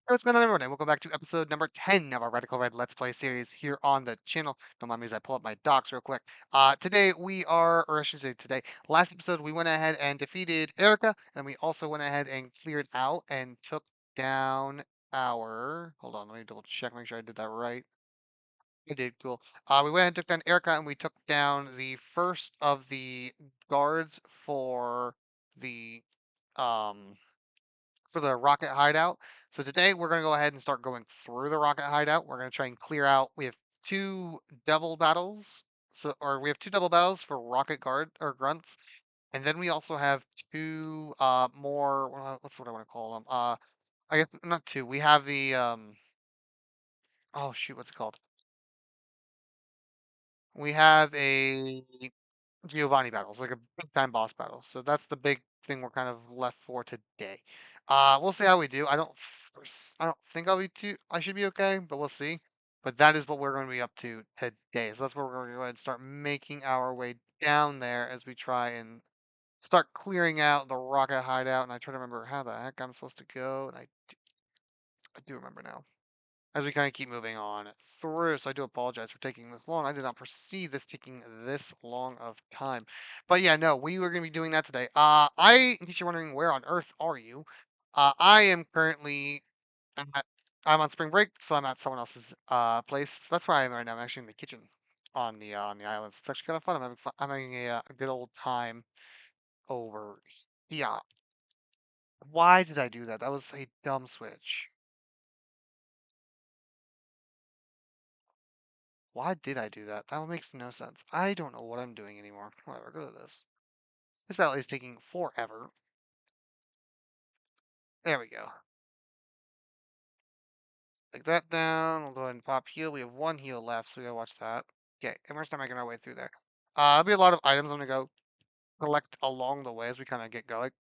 What's going on, everyone? And welcome back to episode number 10 of our Radical Red Let's Play series here on the channel. Don't mind me as I pull up my docs real quick. Today we are, or I should say today, last episode we went ahead and defeated Erica, and we also went ahead and cleared out and took down our. Hold on, let me double check, make sure I did that right. I did, cool. We went and took down Erica, and we took down the first of the guards the um for the rocket hideout. So today we're going to go ahead and start going through the rocket hideout. We're going to try and clear out. We have two double battles. Or we have two double battles for rocket guard or grunts, and then we also have two more. What's what I want to call them? I guess not two. We have the Oh shoot, what's it called? We have a Giovanni battles, like a big time boss battle. So that's the big thing we're kind of left for today. We'll see how we do. I don't think I'll be too. I should be okay, but we'll see. But that is what we're going to be up to today. So that's where we're going to go ahead and start making our way down there as we try and start clearing out the rocket hideout. And I try to remember how the heck I'm supposed to go, and I do remember now as we kind of keep moving on through. So I do apologize for taking this long. I did not foresee this taking this long of time. But yeah, no, we were going to be doing that today. In case you're wondering, where on earth are you? I am currently, I'm, at, I'm on spring break, so I'm at someone else's place. So that's where I am right now. I'm actually in the kitchen on the islands. It's actually kind of fun. I'm having fun. I'm having a good old time over. Yeah. Why did I do that? That was a dumb switch. Why did I do that? That makes no sense. I don't know what I'm doing anymore. Whatever, go to this. This battle is taking forever. There we go. Take that down. We'll go ahead and pop heal. We have one heal left, so we gotta watch that. Okay, and we're still making our way through there. There'll be a lot of items I'm gonna go collect along the way as we kind of get going.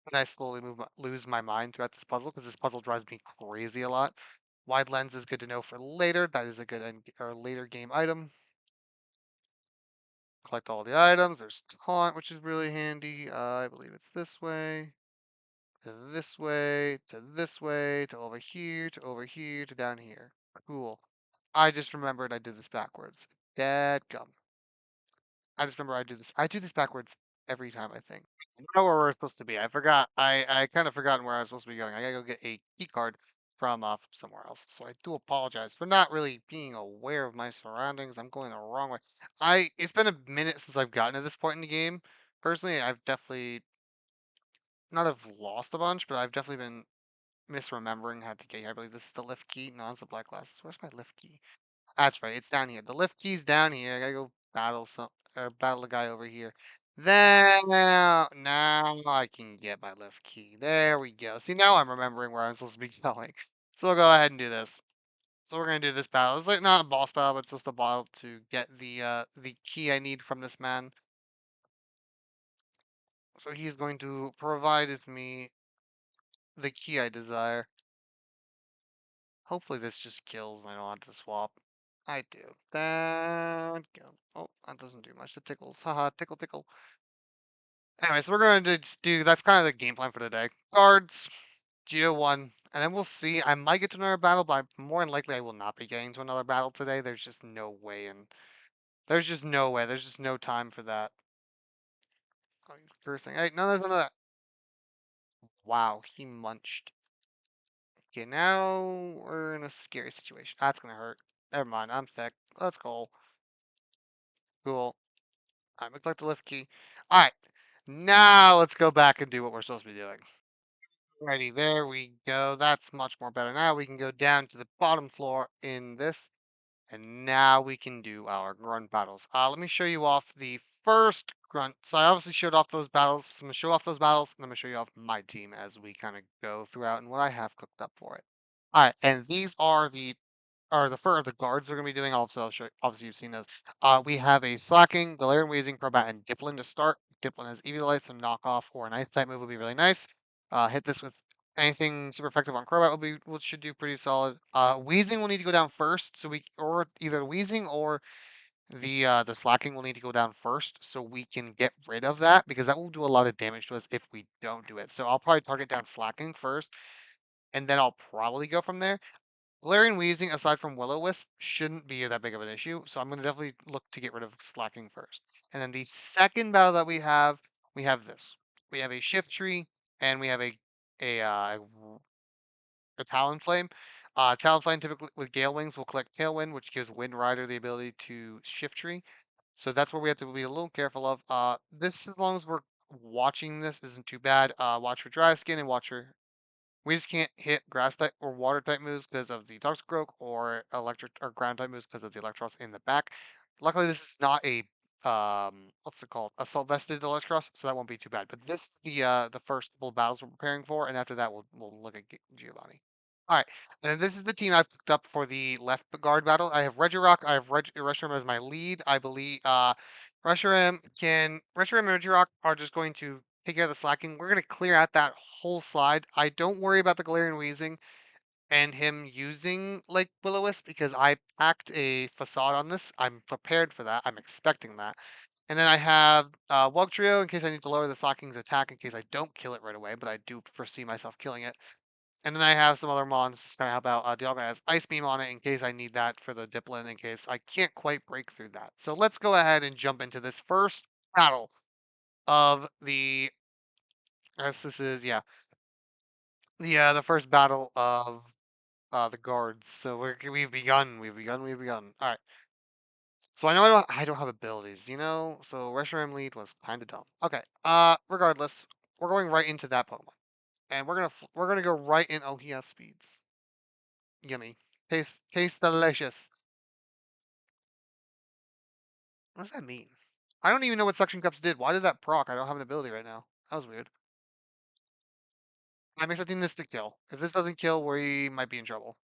And I slowly lose my mind throughout this puzzle because this puzzle drives me crazy a lot. Wide lens is good to know for later. That is a good or later game item. Collect all the items. There's taunt, which is really handy. I believe it's this way. To this way, to this way, to over here, to over here, to down here. Cool. I just remembered I did this backwards. Dadgum. I just remember I do this backwards every time, I think. I know where we're supposed to be. I forgot. I kind of forgotten where I was supposed to be going. I gotta go get a key card from somewhere else. So I do apologize for not really being aware of my surroundings. I'm going the wrong way. It's been a minute since I've gotten to this point in the game. Personally, I've definitely not have lost a bunch, but I've definitely been misremembering how to get here. I believe this is the lift key. No, it's the black glasses. Where's my lift key? That's right. It's down here. The lift key's down here. I gotta go battle the guy over here. Then now I can get my lift key. There we go. See, now I'm remembering where I'm supposed to be going. So we'll go ahead and do this. So we're gonna do this battle. It's like not a boss battle, but it's just a battle to get the key I need from this man. So he's going to provide with me the key I desire. Hopefully this just kills and I don't have to swap. I do. That kills. Oh, that doesn't do much. It tickles. Haha, tickle, tickle. Anyway, so we're going to just do, that's kind of the game plan for today. Guards, Geo 1, and then we'll see. I might get to another battle, but more than likely I will not be getting to another battle today. There's just no way, and there's just no way. There's just no time for that. Oh, he's cursing. Hey, no, there's none of that. Wow, he munched. Okay, now we're in a scary situation. That's gonna hurt. Never mind, I'm thick. Let's go. Cool. Alright, looks like the lift key. Alright, now let's go back and do what we're supposed to be doing. Alrighty, there we go. That's much more better. Now we can go down to the bottom floor in this, and now we can do our grunt battles. Let me show you off the first grunt. So I obviously showed off those battles. So I'm gonna show off those battles, and I'm gonna show you off my team as we kind of go throughout and what I have cooked up for it. Alright, and these are the fur of the guards we're gonna be doing. Also, I'll show, obviously you've seen those. We have a slacking, Galarian Wheezing, Crobat, and Diplin to start. Diplin has EV Light, so knockoff or an ice type move would be really nice. Hit this with anything super effective on Crobat should do pretty solid. Wheezing will need to go down first, so we or either Wheezing or the slacking will need to go down first, so we can get rid of that because that will do a lot of damage to us if we don't do it. So I'll probably target down slacking first. and then I'll probably go from there. Galarian Wheezing, aside from Will-O-Wisp, shouldn't be that big of an issue, so I'm going to definitely look to get rid of Slacking first. And then the second battle that we have this. We have a Shift Tree, and we have a Talonflame. Talonflame typically with Gale Wings will collect Tailwind, which gives Wind Rider the ability to Shift Tree. So that's where we have to be a little careful of. This, as long as we're watching this, isn't too bad. Watch for Dry Skin and watch for we just can't hit grass type or water type moves because of the Toxic Growth or electric or ground type moves because of the Electros in the back. Luckily, this is not a what's it called? Assault vested Electros, so that won't be too bad. But this is the first couple of battles we're preparing for, and after that we'll look at Giovanni. All right, and this is the team I've picked up for the left guard battle. I have Regirock. I have Reshiram as my lead. I believe Reshiram and Regirock are just going to take care of the slacking. We're gonna clear out that whole slide. I don't worry about the Galarian Wheezing and him using like Will-O-Wisp because I packed a facade on this. I'm prepared for that. I'm expecting that. And then I have Wug Trio in case I need to lower the Slacking's attack in case I don't kill it right away, but I do foresee myself killing it. And then I have some other mons kind of help out. Dialga has Ice Beam on it in case I need that for the Diplin in case I can't quite break through that. So let's go ahead and jump into this first battle of the as this is, yeah, the first battle of the guards. So we've begun. All right. So I know I don't have abilities, So Reshiram lead was kind of dumb. Okay. Regardless, we're going right into that Pokemon, and we're gonna go right in. Oh, he has speeds. Yummy. Taste delicious. What does that mean? I don't even know what suction cups did. Why did that proc? I don't have an ability right now. That was weird. I'm expecting this to kill. If this doesn't kill, we might be in trouble.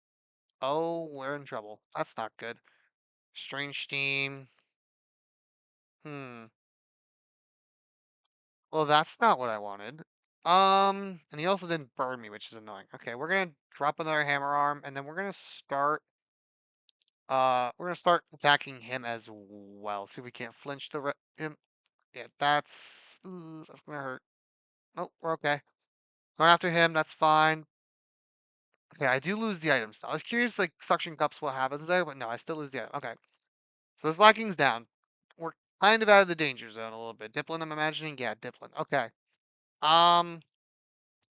Oh, we're in trouble. That's not good. Strange Steam. Hmm. Well, that's not what I wanted. And he also didn't burn me, which is annoying. Okay, we're gonna drop another hammer arm, and then we're gonna start attacking him as well. See if we can't flinch him. Yeah, that's gonna hurt. Nope, we're okay. Going after him, that's fine. Okay, I do lose the item still. I was curious, like suction cups, what happens there, but no, I still lose the item. Okay, so this lacking's down. We're kind of out of the danger zone a little bit. Diplin, I'm imagining. Yeah, Diplin. Okay. Um,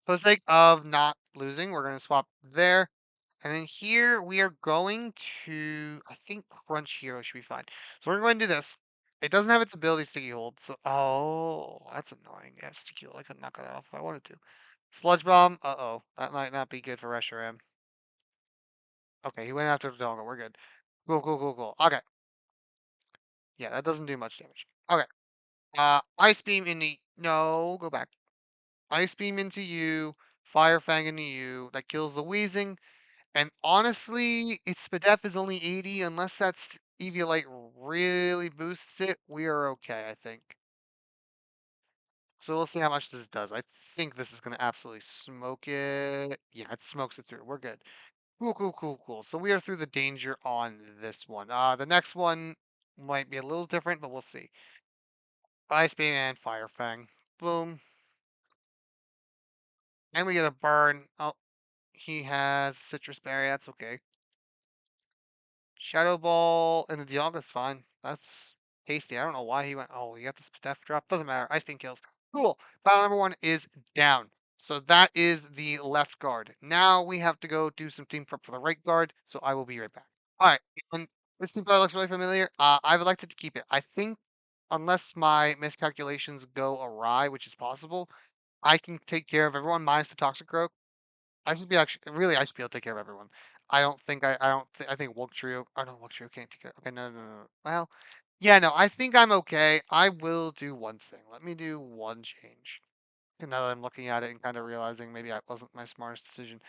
for the sake of not losing, we're gonna swap there. And then here we are going to, I think Crunch Hero should be fine. So we're going to do this. It doesn't have its ability Sticky Hold, so that's annoying. Yeah, Sticky Hold. I could knock it off if I wanted to. Sludge Bomb. Uh-oh, that might not be good for Reshiram. Okay, he went after the doggo. We're good. Cool, cool, cool, cool. Okay. Yeah, that doesn't do much damage. Okay. Ice Beam into no, go back. Ice Beam into you. Fire Fang into you. That kills the Wheezing. And honestly, its SPDEF is only 80. Unless that's Eviolite really boosts it, we are okay, I think. So we'll see how much this does. I think this is going to absolutely smoke it. Yeah, it smokes it through. We're good. Cool, cool, cool, cool. So we are through the danger on this one. The next one might be a little different, but we'll see. Ice Beam and Fire Fang. Boom. And we get a burn. Oh, he has Citrus Berry. That's okay. Shadow Ball and the Dialga's fine. That's tasty. I don't know why he went. Oh, he got this death drop. Doesn't matter. Ice Beam kills. Cool. Battle number one is down. So that is the left guard. Now we have to go do some team prep for the right guard. So I will be right back. All right. And this team probably looks really familiar. I've elected to keep it. I think unless my miscalculations go awry, which is possible, I can take care of everyone minus the Toxic Growth. I should be able to take care of everyone. I don't think I think Woke Trio. I don't Woke Trio can't take care. Okay, no, no, no, no. Well, yeah, no, I think I'm okay. I will do one thing. Let me do one change. And now that I'm looking at it and kind of realizing maybe I wasn't my smartest decision,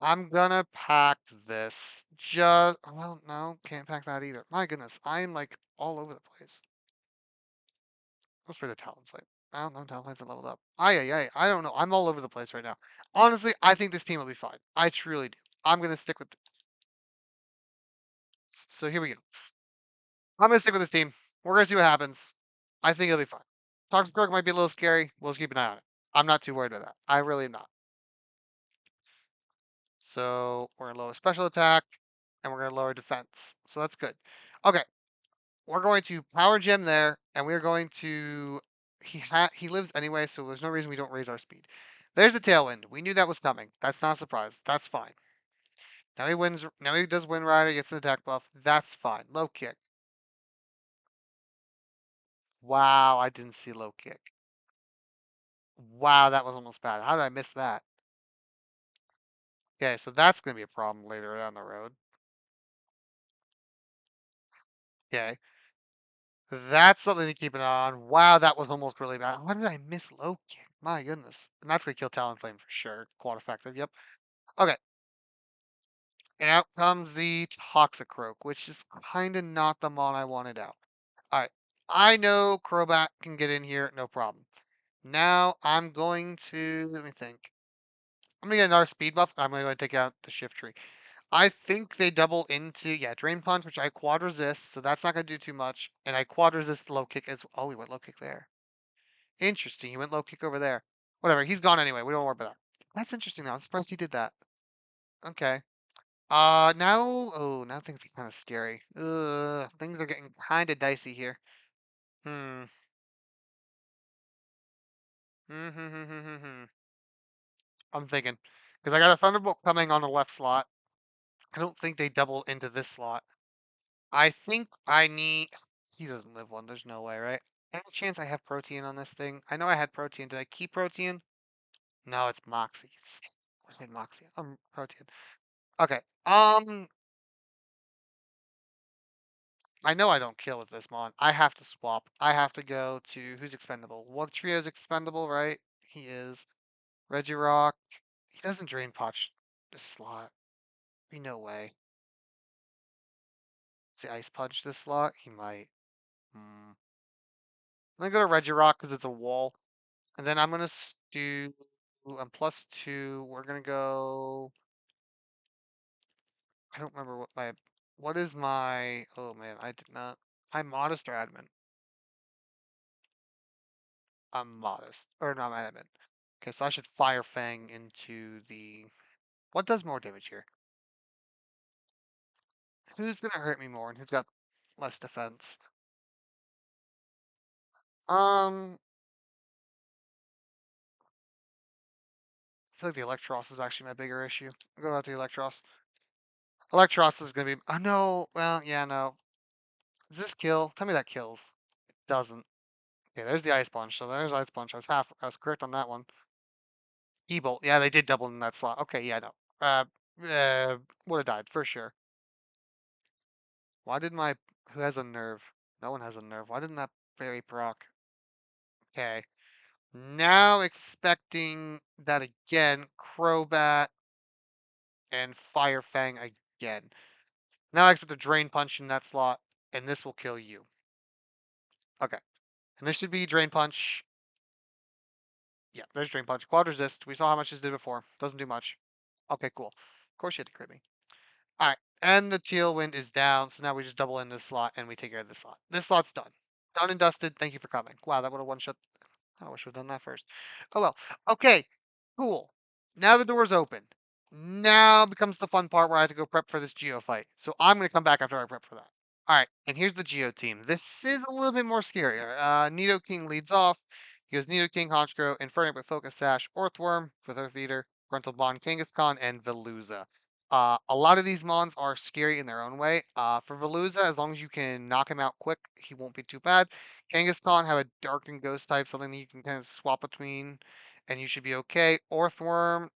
I'm gonna pack this. Well, no, can't pack that either. My goodness, I'm like all over the place. Let's for the Talonflame. I don't know. Talonflame's leveled up. I don't know. I'm all over the place right now. Honestly, I think this team will be fine. I truly do. I'm gonna stick with. So here we go. I'm gonna stick with this team. We're gonna see what happens. I think it'll be fine. Toxic Croak might be a little scary. We'll just keep an eye on it. I'm not too worried about that. I really am not. So we're gonna lower special attack, and we're gonna lower defense. So that's good. Okay, we're going to power gem there, and we're going to. He lives anyway, so there's no reason we don't raise our speed. There's the tailwind. We knew that was coming. That's not a surprise. That's fine. Now he wins. Now he does win rider. Gets an attack buff. That's fine. Low kick. Wow, I didn't see low kick. Wow, that was almost bad. How did I miss that? Okay, so that's gonna be a problem later down the road. Okay. That's something to keep an eye on. Wow, that was almost really bad. How did I miss low kick? My goodness. And that's gonna kill Talonflame for sure. Quite effective. Yep. Okay. And out comes the Toxicroak, which is kind of not the mon I wanted out. All right. I know Crobat can get in here, no problem. Now I'm going to let me think. I'm gonna get another speed buff. I'm gonna go and take out the shift tree. I think they double into Drain Punch, which I quad resist, so that's not gonna do too much. And I quad resist low kick as oh he went low kick there. Interesting. He went low kick over there. Whatever. He's gone anyway. We don't worry about that. That's interesting though. I'm surprised he did that. Okay. Now now things get kind of scary. Things are getting kind of dicey here. Hmm. Hmm. Hmm. Hmm. Hmm. Hmm. Hmm. I'm thinking because I got a Thunderbolt coming on the left slot. I don't think they double into this slot. I think I need. He doesn't live one. There's no way, right? Any chance I have protein on this thing? I know I had protein. Did I keep protein? No, it's Moxie. I said Moxie. Protein. Okay. I know I don't kill with this mon. I have to swap. I have to go to who's expendable. What trio's expendable, right? He is. Regirock. He doesn't drain potch this slot. Be no way. Does he ice punch this slot? He might. Hmm. I'm gonna go to Regirock because it's a wall. And then I'm gonna do +2. We're gonna go. I don't remember what my. What is my? Oh man, I did not. I'm modest or admin. I'm modest or not admin. Okay, so I should Fire Fang into the. What does more damage here? Who's gonna hurt me more and who's got less defense? Um, I feel like the Electros is actually my bigger issue. I'll go out the Electros. Electros is gonna be. Oh no. Well, yeah, no. Does this kill? Tell me that kills. It doesn't. Okay, there's the Ice Punch. So there's Ice Punch. I was correct on that one. E-Bolt. Yeah, they did double in that slot. Okay, yeah, no. Would have died for sure. Why did my who has a nerve? No one has a nerve. Why didn't that berry proc? Okay. Now expecting that again. Crobat and Fire Fang again. Now I expect a Drain Punch in that slot, and this will kill you. Okay. And this should be Drain Punch. Yeah, there's Drain Punch. Quad Resist. We saw how much this did before. Doesn't do much. Okay, cool. Of course you had to crit me. All right, and the teal wind is down, so now we just double in this slot and we take care of this slot. This slot's done. Done and dusted. Thank you for coming. Wow, that would have one shot. I wish we'd done that first. Oh well. Okay, cool. Now the door's open. Now becomes the fun part where I have to go prep for this Geo fight. So I'm going to come back after I prep for that. All right, and here's the Geo team. This is a little bit more scarier. Nidoking leads off. He goes Nidoking, Honchkrow, Infernape with Focus Sash, Earthworm with Earth Eater, Gruntle Bond, Kangaskhan, and Veluza. A lot of these mons are scary in their own way. For Veluza, as long as you can knock him out quick, he won't be too bad. Kangaskhan have a Dark and Ghost type, something that you can kind of swap between, and you should be okay. Earthworm,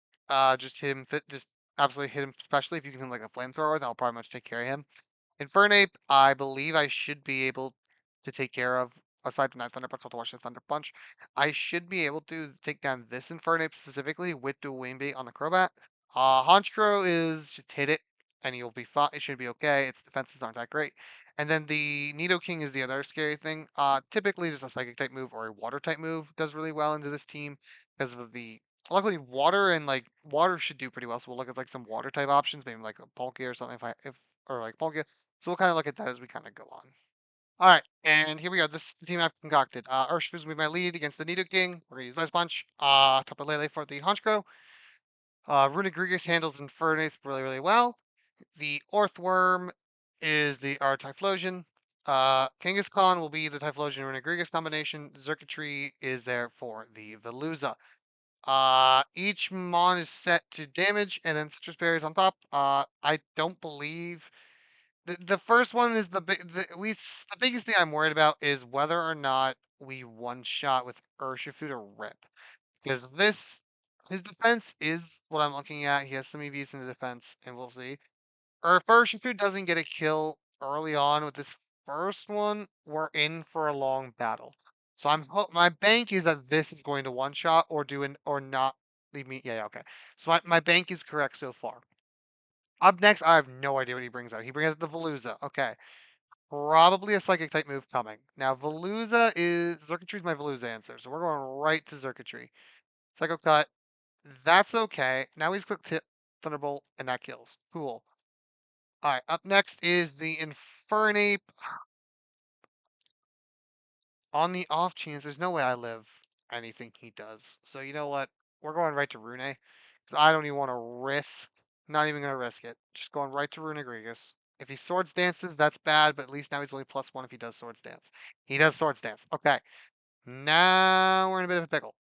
just hit him, just absolutely hit him, especially if you can hit him like a flamethrower. That'll probably much take care of him. Infernape, I believe I should be able to take care of, aside from that Thunder Punch, I'll have to watch the Thunder Punch. I should be able to take down this Infernape specifically with Dual Wing Bait on the Crobat. Honchkrow is just hit it and you'll be fine. It should be okay. Its defenses aren't that great. And then the Nidoking is the other scary thing. Typically just a Psychic type move or a Water type move does really well into this team because of the. Luckily, water and like water should do pretty well. So we'll look at like some water type options, maybe like a Palkia or something. If or like Palkia. So we'll kind of look at that as we kind of go on. All right, and here we go. This is the team I've concocted. Urshifu's will be my lead against the Nidoking. We're gonna use Ice Punch. Tapa Lele for the Honchkrow. Runegrigus handles Infernates really, really well. The Orthworm is the our Typhlosion. Kangaskhan will be the Typhlosion Runegrigus combination. Circuitry is there for the Veluza. Each mon is set to damage, and then citrus berries on top. I don't believe the first one is the biggest thing I'm worried about is whether or not we one shot with Urshifu to rip because this his defense is what I'm looking at. He has some EVs in the defense, and we'll see. Or if Urshifu doesn't get a kill early on with this first one, we're in for a long battle. So my bank is that this is going to one shot or do an or not leave me. Yeah, yeah, okay. So my bank is correct so far. Up next, I have no idea what he brings out. He brings out the Veluza. Okay. Probably a psychic type move coming. Now Veluza is Circuitry is my Veluza answer. So we're going right to Circuitry. Psycho Cut. That's okay. Now he's clicked hit Thunderbolt and that kills. Cool. Alright, up next is the Infernape. On the off chance, there's no way I live anything he does. So you know what? We're going right to Rune. So I don't even want to risk. Not even gonna risk it. Just going right to Rune Grigus. If he swords dances, that's bad, but at least now he's only +1 if he does swords dance. He does swords dance. Okay. Now we're in a bit of a pickle.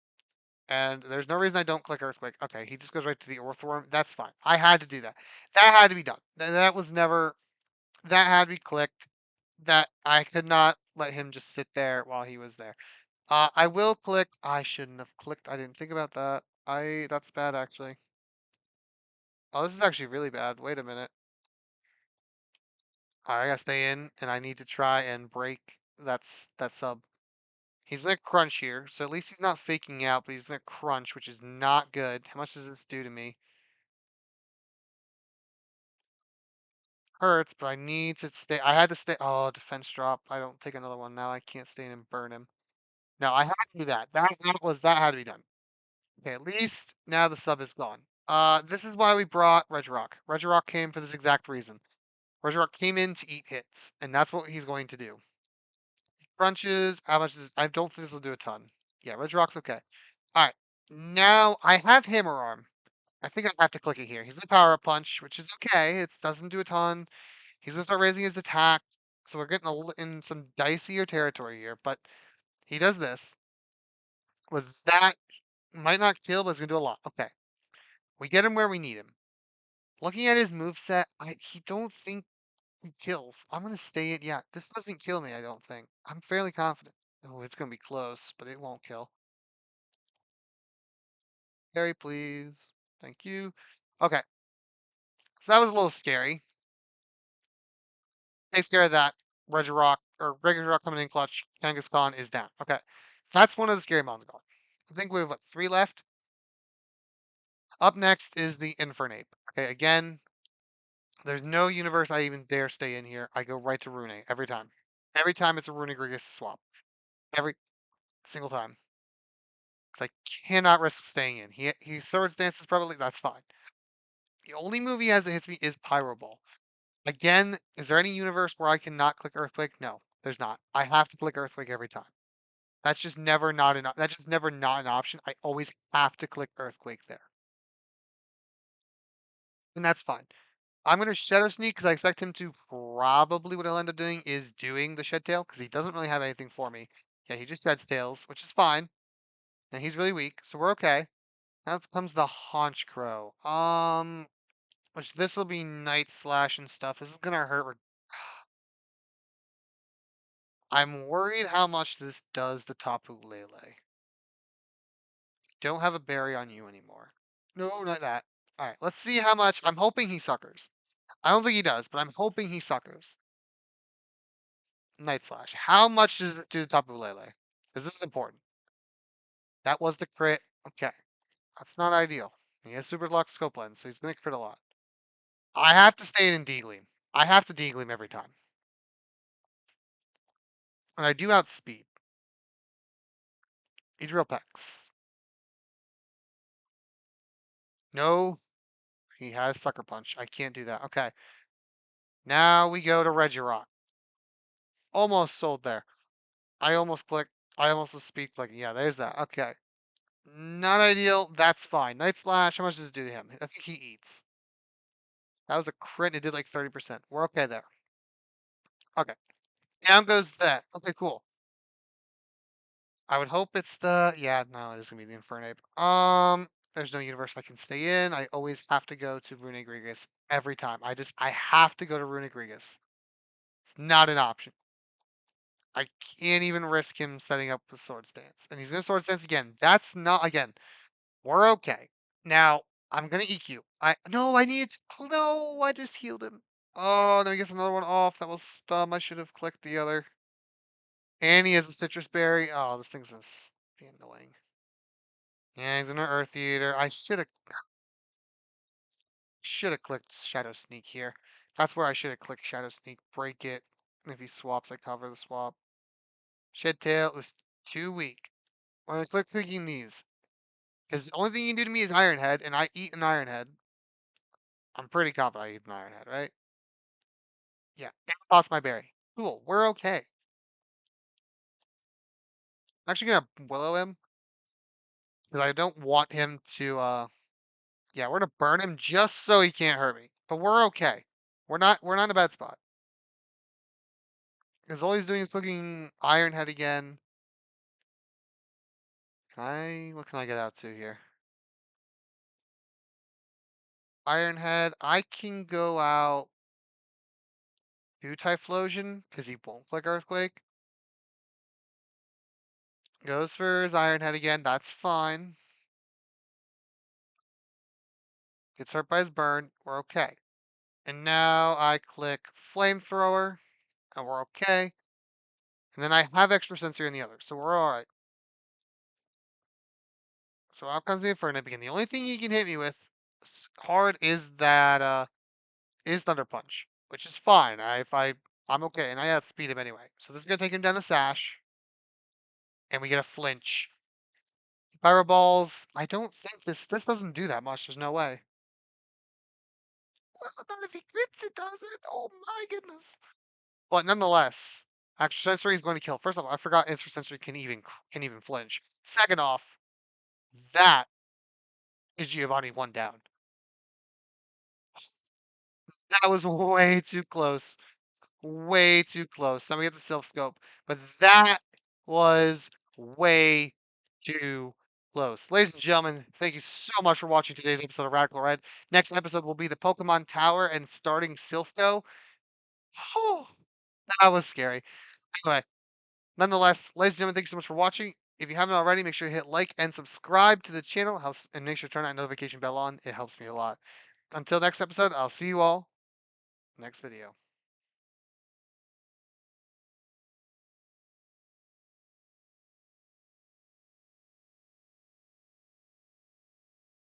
And there's no reason I don't click Earthquake. Okay, he just goes right to the Earthworm. That's fine. I had to do that. That had to be done. That was never that had to be clicked. That I could not let him just sit there while he was there. I will click. I shouldn't have clicked. I didn't think about that. That's bad actually. Oh, this is actually really bad. Wait a minute. I gotta stay in, and I need to try and break that sub. He's gonna crunch here, so at least he's not faking out, but he's gonna crunch, which is not good. How much does this do to me? Hurts, but I need to stay. I had to stay. Oh, defense drop. I don't take another one now. I can't stay in and burn him. No, I had to do that. That had to be done. Okay, at least now the sub is gone. This is why we brought Regirock. Regirock came for this exact reason. Regirock came in to eat hits, and that's what he's going to do. Crunches. How much is? I don't think this will do a ton. Yeah, Regirock's okay. All right. Now I have Hammer Arm. I think I have to click it here. He's the power up punch, which is okay. It doesn't do a ton. He's gonna start raising his attack, so we're getting in some dicier territory here. But he does this. With that, might not kill, but it's gonna do a lot. Okay, we get him where we need him. Looking at his moveset, he don't think he kills. I'm gonna stay it. Yeah, this doesn't kill me. I don't think. I'm fairly confident. Oh, it's gonna be close, but it won't kill. Harry, please. Thank you. Okay, so that was a little scary. Takes care of that. Regirock or Regirock coming in clutch. Kangaskhan is down. Okay, that's one of the scary mons gone. I think we have what 3 left. Up next is the Infernape. Okay, again, there's no universe I even dare stay in here. I go right to Rune every time. Every time it's a Rune Grigus swap. Every single time. Because I cannot risk staying in. He swords dances probably. That's fine. The only move he has that hits me is Pyro Ball. Again, is there any universe where I cannot click Earthquake? No, there's not. I have to click Earthquake every time. That's just never not an option. I always have to click Earthquake there. And that's fine. I'm gonna Shadow Sneak because I expect him to probably what he'll end up doing is doing the Shed Tail because he doesn't really have anything for me. Yeah, he just sheds tails, which is fine. And he's really weak, so we're okay. Now comes the Haunch Crow. Which this will be Night Slash and stuff. This is gonna hurt. I'm worried how much this does to Tapu Lele. Don't have a berry on you anymore. No, not that. All right, let's see how much. I'm hoping he suckers. I don't think he does, but I'm hoping he suckers. Night Slash. How much does it do to Tapu Lele? Because this is important. That was the crit. Okay. That's not ideal. He has Super Lock Scope Lens, so he's going to crit a lot. I have to stay in Deagleam. I have to Deagleam every time. And I do outspeed. Adriel Pex. No, he has Sucker Punch. I can't do that. Okay. Now we go to Regirock. Almost sold there. I almost clicked. I almost was speed clicking. Yeah, there's that. Okay. Not ideal. That's fine. Night Slash. How much does it do to him? I think he eats. That was a crit. It did like 30%. We're okay there. Okay. Down goes that. Okay, cool. I would hope it's the. Yeah, no, it is gonna be the Infernape. There's no universe I can stay in. I always have to go to Rune Grigus every time. I have to go to Rune Grigus. It's not an option. I can't even risk him setting up a sword stance. And he's gonna sword stance again. That's not again. We're okay. Now I'm gonna EQ. I need to no, I just healed him. Oh, then he gets another one off. That was dumb. I should have clicked the other. And he has a citrus berry. Oh, this thing's gonna be annoying. Yeah, he's in an Earth Eater. I should have clicked Shadow Sneak here. That's where I should have clicked Shadow Sneak. Break it. And if he swaps, I cover the swap. Shed Tail was too weak. When I click clicking these, because the only thing you can do to me is Iron Head, and I eat an Iron Head. I'm pretty confident I eat an Iron Head, right? Yeah, and toss my berry. Cool, we're okay. I'm actually gonna Willow him because I don't want him to. Yeah, we're gonna burn him just so he can't hurt me. But we're okay. We're not in a bad spot. Because all he's doing is clicking Iron Head again. What can I get out to here? Iron Head. I can go out. Do Typhlosion because he won't click Earthquake. Goes for his Iron Head again. That's fine. Gets hurt by his burn. We're okay. And now I click Flamethrower, and we're okay. And then I have extra sensory in the other, so we're alright. So out comes the Inferno again. The only thing he can hit me with hard is that is Thunder Punch, which is fine. I'm okay, and I outspeed him anyway. So this is gonna take him down the Sash, and we get a flinch. Fireballs. I don't think this doesn't do that much. There's no way. Well, not if he crits, it doesn't. Oh my goodness. But nonetheless, extra sensory is going to kill. First off, I forgot extra sensory can even flinch. Second off, that is Giovanni one down. That was way too close. Way too close. Let me get the self scope. But that was way too close. Ladies and gentlemen, thank you so much for watching today's episode of Radical Red. Next episode will be the Pokemon Tower and starting Silphco. Oh, that was scary. Anyway, nonetheless, ladies and gentlemen, thank you so much for watching. If you haven't already, make sure you hit like and subscribe to the channel. Helps and make sure to turn that notification bell on. It helps me a lot. Until next episode, I'll see you all next video.